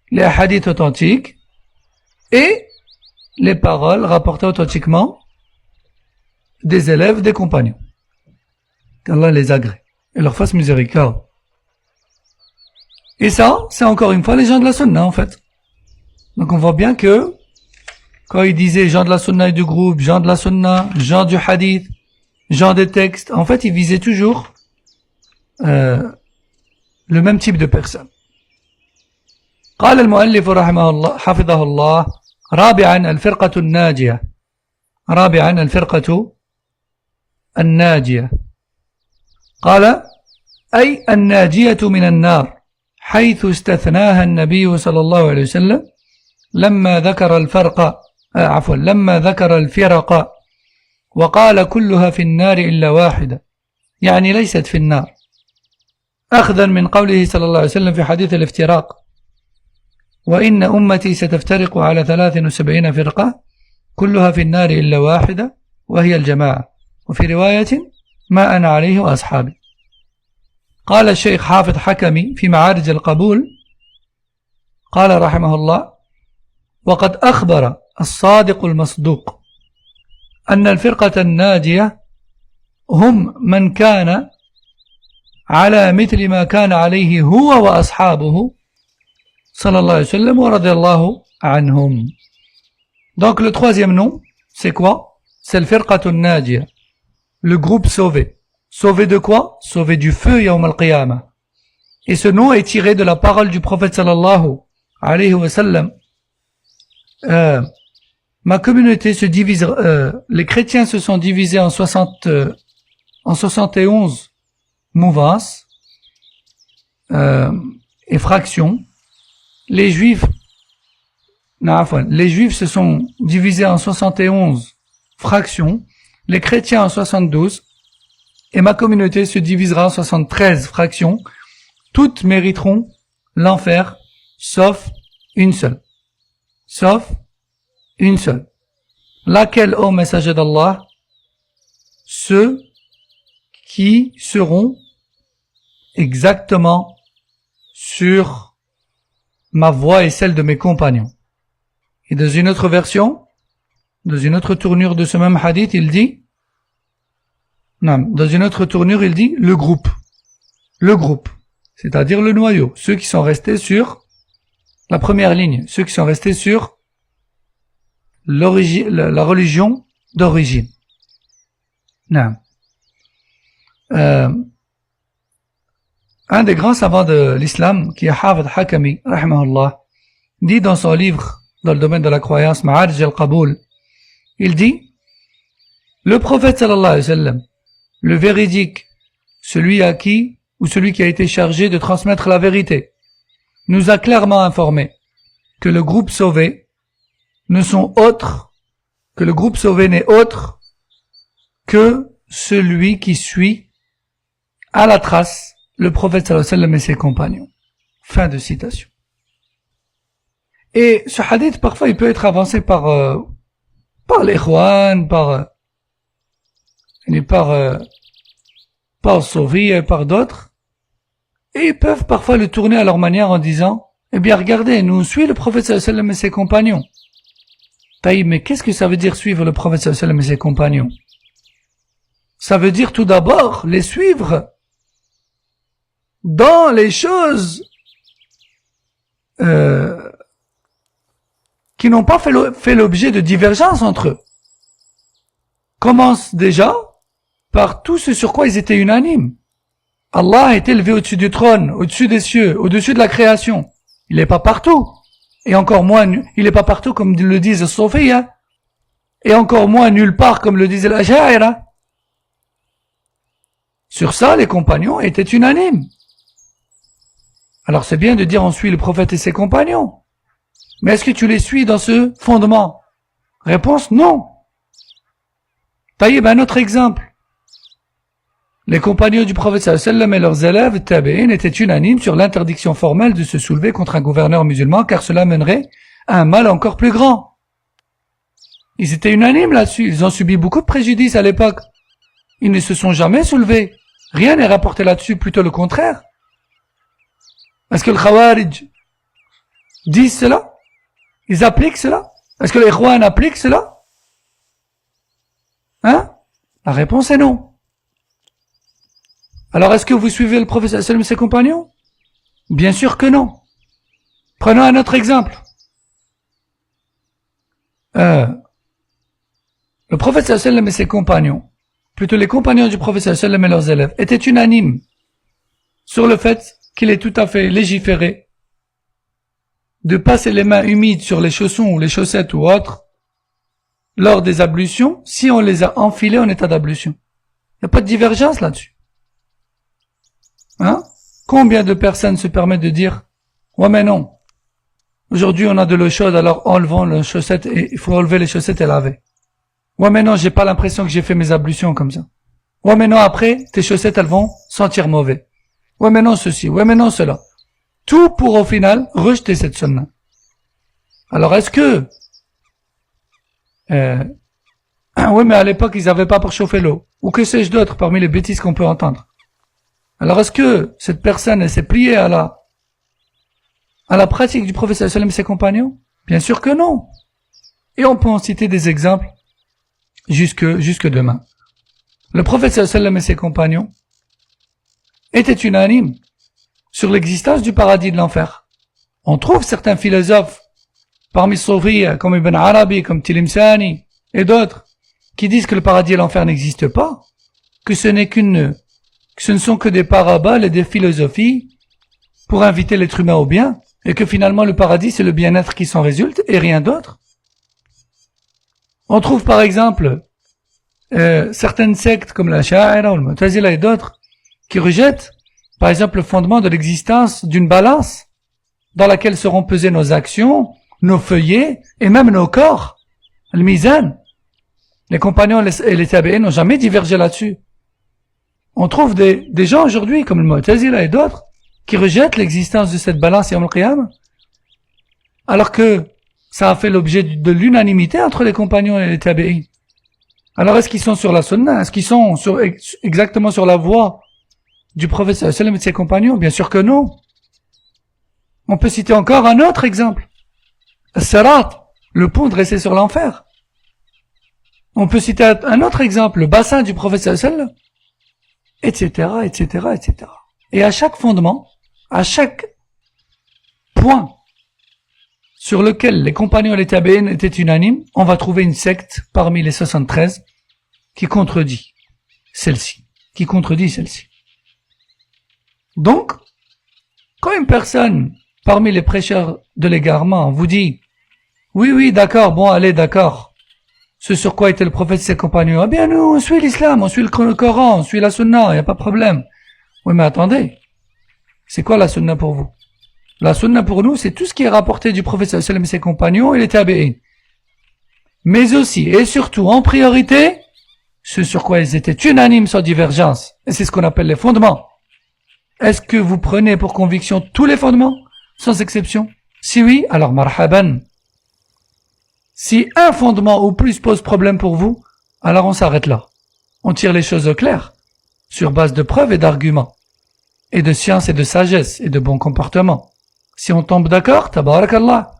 les hadiths authentiques et les paroles rapportées authentiquement des élèves, des compagnons. Qu'Allah les agrée et leur fasse miséricorde. Et ça, c'est encore une fois les gens de la Sunna en fait. Donc on voit bien que quand il disait gens de la Sunna et du groupe, gens de la Sunna, gens du Hadith, gens des textes, en fait il visait toujours le même type de personnes. قال المؤلف رحمه الله حفظه الله رابعا الفرقة الناجية رابعا الفرقة الناجية قال أي الناجية من النار حيث استثناها النبي صلى الله عليه وسلم لما ذكر لما ذكر الفرق وقال كلها في النار إلا واحدة يعني ليست في النار أخذا من قوله صلى الله عليه وسلم في حديث الافتراق وإن أمتي ستفترق على 73 فرقة كلها في النار إلا واحدة وهي الجماعة وفي رواية ما أنا عليه وأصحابي. قال الشيخ حافظ حكمي في معارج القبول قال رحمه الله وقد أخبر الصادق المصدوق أن الفرقة الناجية هم من كان على مثل ما كان عليه هو وأصحابه صلى الله عليه وسلم ورضي الله عنهم. Donc le troisième nom, c'est quoi? C'est le firqatun najiyah, le groupe sauvé. Sauvé de quoi? Sauvé du feu yawm al-qiyamah. Et ce nom est tiré de la parole du prophète sallallahu alayhi wa sallam. Ma communauté se divise, les chrétiens se sont divisés en 71 mouvances et fractions. Les juifs se sont divisés en 71 fractions, les chrétiens en 72, et ma communauté se divisera en 73 fractions. Toutes mériteront l'enfer, sauf une seule. Sauf une seule. Laquelle, ô messager d'Allah? Ceux qui seront exactement sur ma voie et celle de mes compagnons. Et dans une autre version, dans une autre tournure de ce même hadith, il dit Non, dans une autre tournure, il dit le groupe. Le groupe, c'est-à-dire le noyau, ceux qui sont restés sur la première ligne, ceux qui sont restés sur la religion d'origine. Non. Un des grands savants de l'islam, qui est Hafid Hakami, rahimahullah, dit dans son livre, dans le domaine de la croyance, Ma'arij al-Qaboul, il dit, le prophète sallallahu alayhi wa sallam, le véridique, celui à qui, ou celui qui a été chargé de transmettre la vérité, nous a clairement informé que le groupe sauvé ne sont autres, que le groupe sauvé n'est autre que celui qui suit à la trace le prophète sallallahu alayhi wa sallam et ses compagnons. Fin de citation. Et ce hadith, parfois, il peut être avancé par l'ikhwan, par Sophie et par d'autres. Et ils peuvent parfois le tourner à leur manière en disant, eh bien, regardez, nous suivons le prophète sallallahu alayhi wa sallam et ses compagnons. Taïb, mais qu'est-ce que ça veut dire suivre le prophète sallallahu alayhi wa sallam et ses compagnons? Ça veut dire tout d'abord les suivre dans les choses qui n'ont pas fait l'objet de divergences entre eux. Commence déjà par tout ce sur quoi ils étaient unanimes. Allah est élevé au-dessus du trône, au-dessus des cieux, au-dessus de la création. Il n'est pas partout. Et encore moins, il n'est pas partout comme le disent les Sophia. Et encore moins nulle part comme le disent les Ash'aira. Sur ça, les compagnons étaient unanimes. Alors c'est bien de dire on suit le prophète et ses compagnons. Mais est-ce que tu les suis dans ce fondement? Réponse, non. Taïb, un autre exemple. Les compagnons du prophète sallallahu alayhi wa sallam et leurs élèves tabi'in étaient unanimes sur l'interdiction formelle de se soulever contre un gouverneur musulman car cela mènerait à un mal encore plus grand. Ils étaient unanimes là-dessus. Ils ont subi beaucoup de préjudices à l'époque. Ils ne se sont jamais soulevés. Rien n'est rapporté là-dessus, plutôt le contraire. Est-ce que le Khawarij disent cela? Ils appliquent cela? Est-ce que les Ikhwan appliquent cela? Hein? La réponse est non. Alors est-ce que vous suivez le prophète sallallahu alayhi wa sallam et ses compagnons? Bien sûr que non. Prenons un autre exemple. Le prophète sallallahu alayhi wa sallam et ses compagnons, plutôt les compagnons du prophète sallallahu alayhi wa sallam et leurs élèves, étaient unanimes sur le fait qu'il est tout à fait légiféré de passer les mains humides sur les chaussons ou les chaussettes ou autres lors des ablutions si on les a enfilés en état d'ablution. Il n'y a pas de divergence là-dessus. Hein? Combien de personnes se permettent de dire « Ouais mais non, aujourd'hui on a de l'eau chaude alors enlevons les chaussettes et il faut enlever les chaussettes et laver. Ouais mais non, j'ai pas l'impression que j'ai fait mes ablutions comme ça. Ouais mais non, après tes chaussettes elles vont sentir mauvais. Ouais mais non ceci, ouais mais non cela. » Tout pour au final rejeter cette sunna. Alors est-ce que oui mais à l'époque ils n'avaient pas pour chauffer l'eau, ou que sais-je d'autre parmi les bêtises qu'on peut entendre. Alors est-ce que cette personne s'est pliée à la pratique du prophète sallallahu alayhi wa sallam et ses compagnons? Bien sûr que non. Et on peut en citer des exemples jusque demain. Le prophète sallallahu alayhi wa sallam et ses compagnons étaient unanimes sur l'existence du paradis et de l'enfer. On trouve certains philosophes parmi Sophia, comme Ibn Arabi, comme Tilimsani et d'autres, qui disent que le paradis et l'enfer n'existent pas, que ce ne sont que des paraboles et des philosophies pour inviter l'être humain au bien, et que finalement le paradis c'est le bien-être qui s'en résulte et rien d'autre. On trouve par exemple certaines sectes comme la Sha'ira ou le Mu'tazila et d'autres qui rejettent par exemple le fondement de l'existence d'une balance dans laquelle seront pesées nos actions, nos feuillets et même nos corps, le mizan. Les compagnons et les tabi'in n'ont jamais divergé là-dessus. On trouve des gens aujourd'hui comme le Mu'tazila et d'autres qui rejettent l'existence de cette balance Yawm al-Qiyamah alors que ça a fait l'objet de l'unanimité entre les compagnons et les tabi'in. Alors est-ce qu'ils sont sur la sunna? Est-ce qu'ils sont exactement sur la voie du prophète sallallahu alayhi wa sallam et de ses compagnons? Bien sûr que non. On peut citer encore un autre exemple. As-Sirat, le pont dressé sur l'enfer. On peut citer un autre exemple, le bassin du prophète sallallahu alayhi wa sallam. etc., etc., etc. Et à chaque fondement, à chaque point sur lequel les compagnons et les tabéines étaient unanimes, on va trouver une secte parmi les 73 qui contredit celle-ci, Donc, quand une personne parmi les prêcheurs de l'égarement vous dit « Oui, d'accord, bon, allez, d'accord », ce sur quoi était le prophète et ses compagnons, « Ah bien, nous, on suit l'islam, on suit le Coran, on suit la sunna, il n'y a pas de problème. » Oui, mais attendez, c'est quoi la sunna pour vous? La sunna pour nous, c'est tout ce qui est rapporté du prophète sallallahu alayhi wa sallam et ses compagnons et les tabi'in. Mais aussi, et surtout, en priorité, ce sur quoi ils étaient unanimes sans divergence. Et c'est ce qu'on appelle les fondements. Est-ce que vous prenez pour conviction tous les fondements, sans exception? Si oui, alors marhaban. Si un fondement ou plus pose problème pour vous, alors on s'arrête là. On tire les choses au clair, sur base de preuves et d'arguments, et de science et de sagesse, et de bon comportement. Si on tombe d'accord, tabarakallah.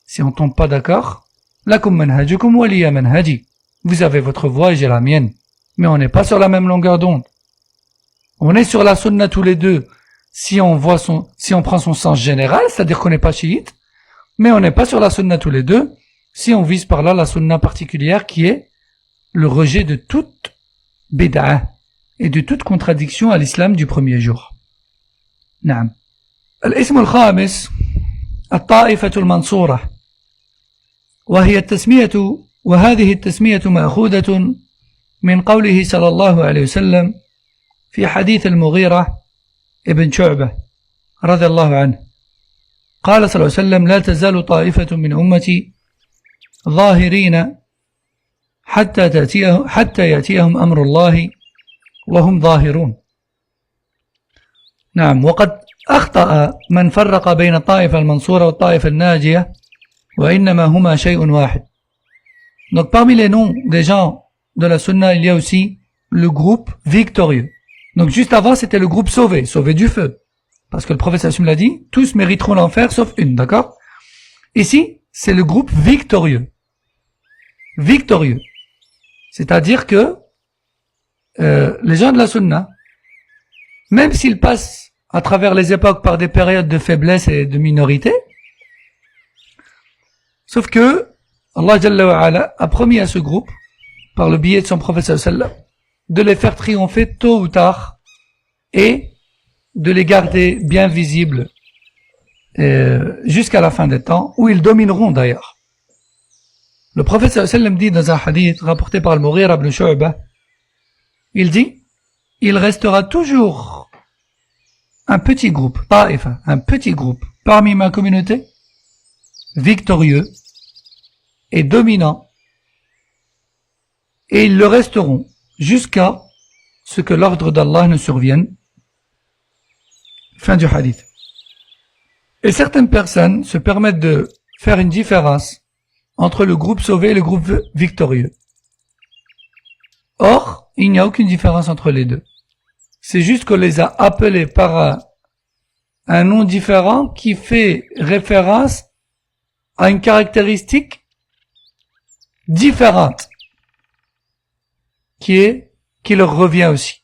Si on tombe pas d'accord, lakum manhajukum waliya manhaji. Vous avez votre voix et j'ai la mienne. Mais on n'est pas sur la même longueur d'onde. On est sur la sunna tous les deux. Si on prend son sens général, c'est-à-dire qu'on n'est pas chiite, mais on n'est pas sur la sunna tous les deux, si on vise par là la sunna particulière qui est le rejet de toute bid'ah et de toute contradiction à l'islam du premier jour. Naam. الاسم الخامس الطائفة المنصورة وهي التسمية وهذه التسمية مأخوذة من قوله صلى الله عليه وسلم في حديث المغيرة ابن شعبة رضي الله عنه قال صلى الله عليه وسلم لا تزال طائفة من أمتي ظاهرين حتى يأتيهم أمر الله وهم ظاهرون. نعم. وقد أخطأ من فرق بين الطائفة المنصورة والطائفة الناجية وإنما هما شيء واحد. Donc parmi les noms des gens de la sunna, il y a aussi le groupe victorieux. Donc juste avant, c'était le groupe sauvé du feu. Parce que le prophète sallallahu alayhi wa sallam l'a dit, tous mériteront l'enfer sauf une, d'accord? Ici, c'est le groupe victorieux. Victorieux. C'est-à-dire que les gens de la sunna, même s'ils passent à travers les époques par des périodes de faiblesse et de minorité, sauf que Allah Jalla wa Ala a promis à ce groupe, par le biais de son prophète sallallahu alayhi wa sallam, de les faire triompher tôt ou tard et de les garder bien visibles jusqu'à la fin des temps, où ils domineront d'ailleurs. Le prophète sallallahu alayhi wa sallam dit dans un hadith rapporté par le Mughira ibn Shu'bah, il dit, il restera toujours un petit groupe, un petit groupe parmi ma communauté, victorieux et dominant, et ils le resteront jusqu'à ce que l'ordre d'Allah ne survienne. Fin du hadith. Et certaines personnes se permettent de faire une différence entre le groupe sauvé et le groupe victorieux. Or, il n'y a aucune différence entre les deux. C'est juste qu'on les a appelés par un nom différent qui fait référence à une caractéristique différente qui leur revient aussi.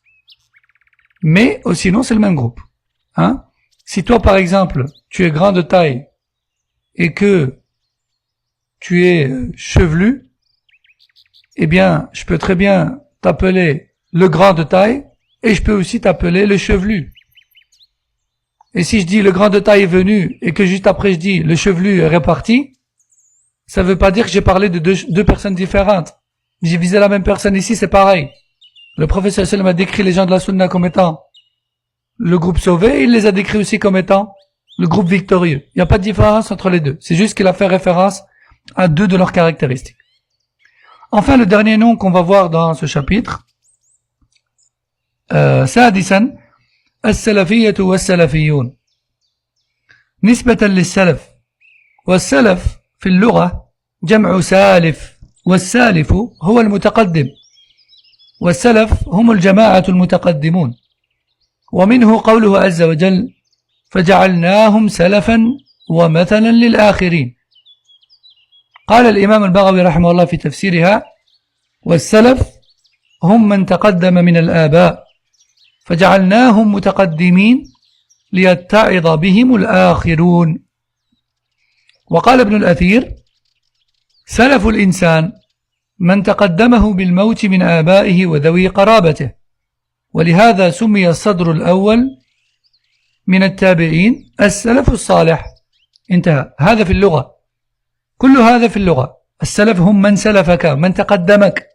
Mais sinon c'est le même groupe. Hein? Si toi par exemple tu es grand de taille et que tu es chevelu, eh bien je peux très bien t'appeler le grand de taille et je peux aussi t'appeler le chevelu. Et si je dis le grand de taille est venu et que juste après je dis le chevelu est reparti, ça veut pas dire que j'ai parlé de deux personnes différentes. J'ai visé la même personne ici, c'est pareil. Le prophète sallallahu alayhi wa sallam a décrit les gens de la sunna comme étant le groupe sauvé, et il les a décrits aussi comme étant le groupe victorieux. Il n'y a pas de différence entre les deux. C'est juste qu'il a fait référence à deux de leurs caractéristiques. Enfin, le dernier nom qu'on va voir dans ce chapitre, سادسا السلفية والسلفيون نسبة للسلف والسلف في اللغة جمع سالف والسالف هو المتقدم والسلف هم الجماعة المتقدمون ومنه قوله عز وجل فجعلناهم سلفا ومثلا للآخرين. قال الإمام البغوي رحمه الله في تفسيرها والسلف هم من تقدم من الآباء فجعلناهم متقدمين ليتعظ بهم الآخرون. وقال ابن الأثير: سلف الإنسان من تقدمه بالموت من آبائه وذوي قرابته، ولهذا سمي الصدر الأول من التابعين السلف الصالح. انتهى. هذا في اللغة، كل هذا في اللغة. السلف هم من سلفك، من تقدمك.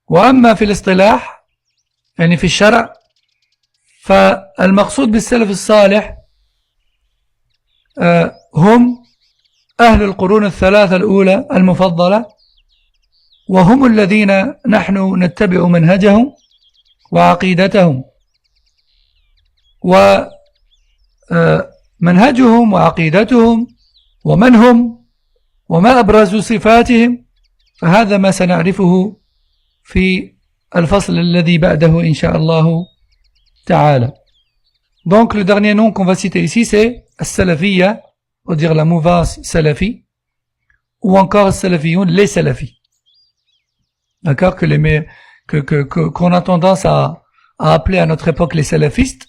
وأما في الاصطلاح يعني في الشرع، فالمقصود بالسلف الصالح هم أهل القرون الثلاثة الأولى المفضلة، وهم الذين نحن نتبع منهجهم وعقيدتهم، ومنهجهم وعقيدتهم ومن هم وما أبرز صفاتهم، فهذا ما سنعرفه في الفصل الذي بعده إن شاء الله تعالى. Donc le dernier nom qu'on va citer ici c'est Salafiyya, ou dire la mouvance Salafi, ou encore Salafiyoun, les Salafis. D'accord, qu'on a tendance à appeler à notre époque les salafistes,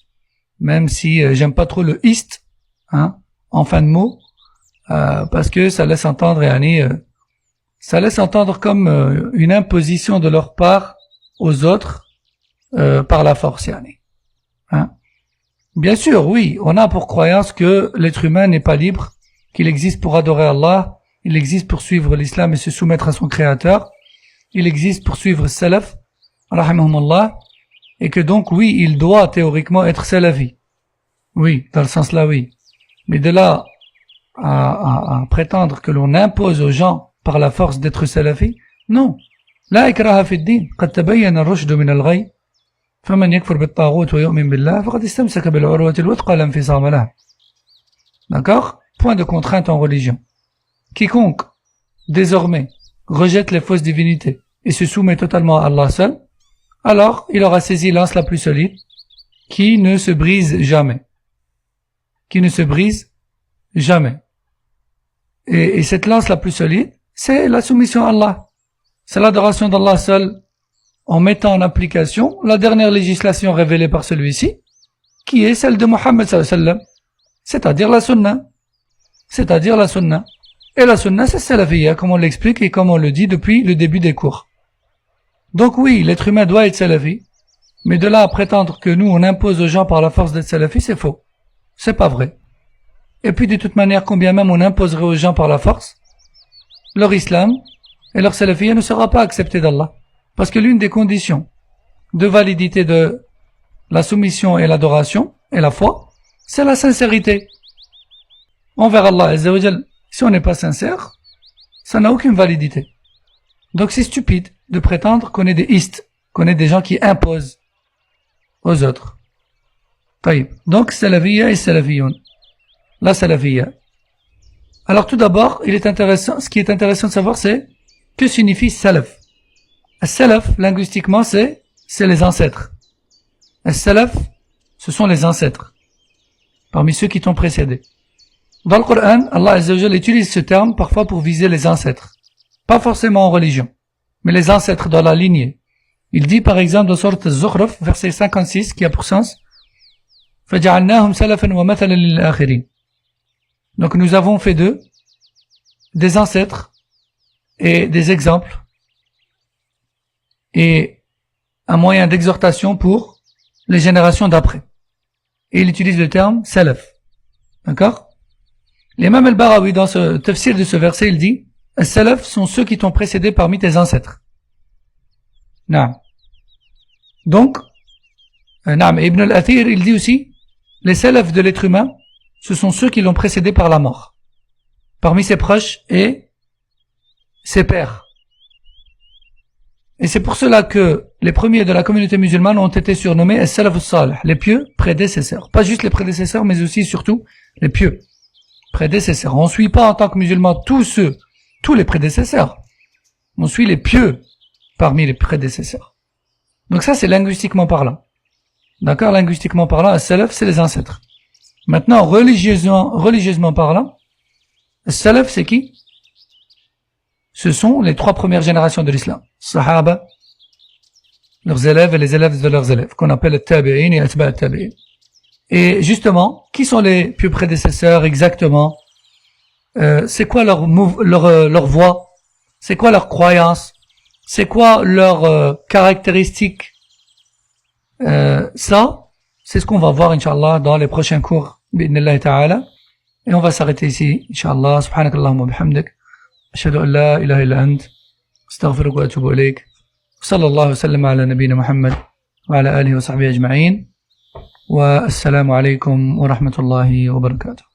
même si j'aime pas trop le iste, hein, en fin de mot, parce que ça laisse entendre, ça laisse entendre comme une imposition de leur part aux autres par la force, hein. Bien sûr, oui, on a pour croyance que l'être humain n'est pas libre, qu'il existe pour adorer Allah, il existe pour suivre l'islam et se soumettre à son créateur, il existe pour suivre salaf, rahimahumullah, et que donc oui, il doit théoriquement être salafi. Oui, dans le sens là, oui. Mais de là à prétendre que l'on impose aux gens par la force d'être salafi, non. La ikraha fi ad-din, qad tabayyana ar-rushd min al-ghayy, faman yakfur bit-taghut wa yu'min billah faqad istamsaka bil-'urwati al-wuthqa la infisama laha. D'accord? Point de contrainte en religion. Quiconque, désormais, rejette les fausses divinités et se soumet totalement à Allah seul, alors il aura saisi l'anse la plus solide, qui ne se brise jamais. Qui ne se brise jamais. Et cette lance la plus solide, c'est la soumission à Allah. C'est l'adoration d'Allah seul, en mettant en application la dernière législation révélée par celui-ci, qui est celle de Muhammad sallallahu alayhi wa sallam, c'est-à-dire la sunna. C'est-à-dire la sunna. Et la sunna, c'est salafiyya, comme on l'explique et comme on le dit depuis le début des cours. Donc oui, l'être humain doit être salafi, mais de là à prétendre que nous, on impose aux gens par la force d'être salafi, c'est faux. C'est pas vrai. Et puis de toute manière, combien même on imposerait aux gens par la force, leur islam et leur salafiyya ne sera pas accepté d'Allah. Parce que l'une des conditions de validité de la soumission et l'adoration et la foi, c'est la sincérité envers Allah Azza wa Jal. Si on n'est pas sincère, ça n'a aucune validité. Donc c'est stupide de prétendre qu'on est des istes, qu'on est des gens qui imposent aux autres. Taïb. Donc salafiyya et salafiyoun. La salafiyya. Alors tout d'abord, ce qui est intéressant de savoir, c'est que signifie salaf. Salaf, linguistiquement, c'est les ancêtres. Salaf, ce sont les ancêtres, parmi ceux qui t'ont précédé. Dans le Coran, Allah Azza wa Jalla utilise ce terme parfois pour viser les ancêtres. Pas forcément en religion, mais les ancêtres dans la lignée. Il dit par exemple dans sourate Az-Zukhruf, verset 56, qui a pour sens فَجَعَلْنَاهُمْ سَلَفًا وَمَثَلًا لِلْآخِرِينَ. Donc nous avons fait d'eux des ancêtres et des exemples et un moyen d'exhortation pour les générations d'après. Et il utilise le terme salaf. D'accord? L'imam al-Barawi, dans ce tafsir de ce verset, il dit les salaf sont ceux qui t'ont précédé parmi tes ancêtres. Naam. Donc, Naam, Ibn al-Athir, il dit aussi les salaf de l'être humain, ce sont ceux qui l'ont précédé par la mort, parmi ses proches et ses pères. Et c'est pour cela que les premiers de la communauté musulmane ont été surnommés as-salaf as-salih, les pieux prédécesseurs. Pas juste les prédécesseurs, mais aussi surtout les pieux prédécesseurs. On ne suit pas en tant que musulman tous les prédécesseurs. On suit les pieux parmi les prédécesseurs. Donc ça, c'est linguistiquement parlant. D'accord? Linguistiquement parlant, as-salaf, c'est les ancêtres. Maintenant, religieusement parlant, as-salaf, c'est qui? Ce sont les 3 premières générations de l'islam. Sahaba, leurs élèves et les élèves de leurs élèves, qu'on appelle les tabi'in et atba' tabi'in. Et justement, qui sont les plus prédécesseurs exactement? C'est quoi leur voie? C'est quoi leur croyance? C'est quoi leurs caractéristiques? Ça, c'est ce qu'on va voir, Inch'Allah, dans les prochains cours, bi'idhnillahi ta'ala. Et on va s'arrêter ici, Inch'Allah. Subhanakallahumma bihamdik. Ashhadu an la ilaha illa ant. Astaghfiruka wa atubu ilayk. Sallallahu wa sallam ala nabiyyina Muhammad wa ala alihi wa sahbihi ajma'in. Wa assalamu alaykum wa rahmatullahi wa barakatuh.